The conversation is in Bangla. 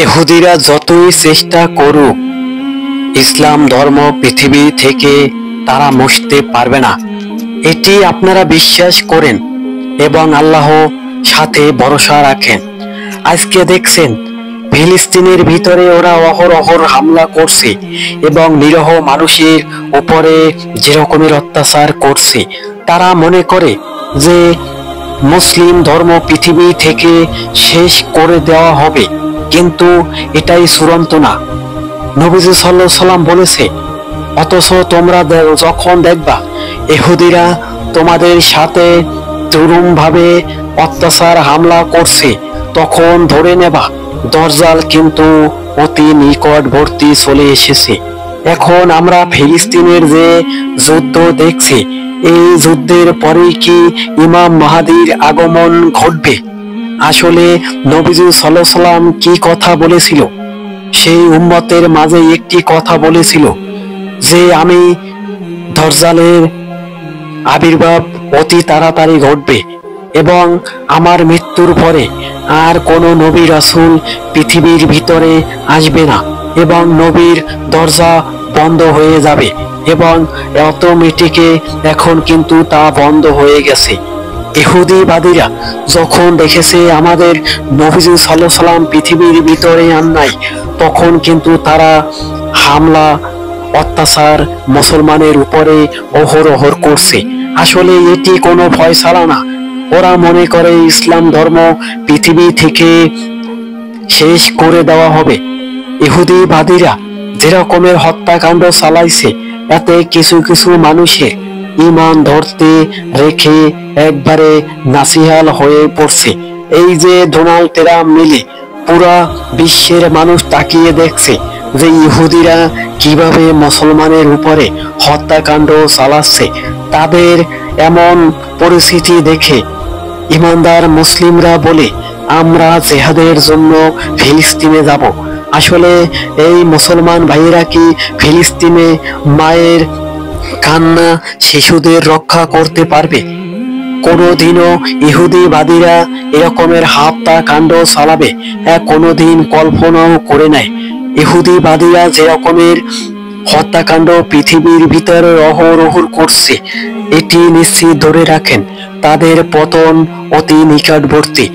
ইহুদিরা যতই চেষ্টা করুক, ইসলাম ধর্ম পৃথিবী থেকে তারা মুছতে পারবে না। এটি আপনারা বিশ্বাস করেন এবং আল্লাহ সাথে ভরসা রাখেন। আজকে দেখছেন ফিলিস্তিনের ভিতরে ওরা অহরহ হামলা করছে এবং নিরীহ মানুষের উপরে যে রকমের অত্যাচার করছে। তারা মনে করে যে মুসলিম ধর্ম পৃথিবী থেকে শেষ করে দেওয়া হবে, কিন্তু এটাই চূড়ান্ত না। নবীজি সাল্লাল্লাহু আলাইহি সাল্লাম বলেছে, অথচ তোমরা যখন দেখবা ইহুদিরা তোমাদের সাথে চরম ভাবে অত্যাচার হামলা করছে, তখন ধরে নেবা দজ্জাল কিন্তু অতি নিকটবর্তী চলে এসেছে। এখন আমরা ফিলিস্তিনের যে যুদ্ধ দেখছি, এই যুদ্ধের পরেই কি ইমাম মাহদীর আগমন ঘটবে? আসলে নবীজি সাল্লাল্লাহু আলাইহি সাল্লাম কি কথা বলেছিল? সেই উম্মতের মাঝে একটি কথা বলেছিল যে আমি দজ্জালের আবির্ভাব অতি তাড়াতাড়ি ঘটবে এবং আমার মৃত্যুর পরে আর কোনো নবী রাসূল পৃথিবীর ভিতরে আসবে না এবং নবীর দরজা বন্ধ হয়ে যাবে এবং অটোমেটিকে এখন কিন্তু তা বন্ধ হয়ে গেছে। ইহুদিবাদীরা যখন দেখেছে আমাদের নবীজি সাল্লাল্লাহু আলাইহি সাল্লাম পৃথিবীর ভিতরে আর নাই, তখন কিন্তু তারা হামলা অত্যাচার মুসলমানের উপরে অহরহ করছে। আসলে এটি কোনো ফয়সালা না। ওরা মনে করে ইসলাম ধর্ম পৃথিবী থেকে শেষ করে দেওয়া হবে। ইহুদিবাদীরা যে রকমের হত্যাকাণ্ড চালাইছে, এতে কিছু কিছু মানুষের ঈমান ধরতে রেখে একবারে নাসিহাল হয়ে পড়ছে। এই যে ডোনাল্ড ট্রাম্প মিলে পুরা বিশ্বের মানুষ তাকিয়ে দেখছে যে ইহুদিরা কিভাবে মুসলমানের উপরে হত্যাকাণ্ড চালাচ্ছে। তাদের এমন পরিস্থিতি দেখে ইমানদার মুসলিমরা বলে, আমরা জিহাদের জন্য ফিলিস্তিনে যাব। আসলে এই মুসলমান ভাইয়েরা কি ফিলিস্তিনে মায়ের কান্না, শিশুদের রক্ষা করতে পারবে? কোনোদিনও ইহুদিবাদীরা এরকমের হত্যাকাণ্ড চালাবে কোনোদিন কল্পনাও করে নাই। ইহুদিবাদীরা যে রকমের হত্যাকাণ্ড পৃথিবীর ভিতরে অহরহ করছে, এটি নিশ্চিত ধরে রাখেন তাদের পতন অতি নিকটবর্তী।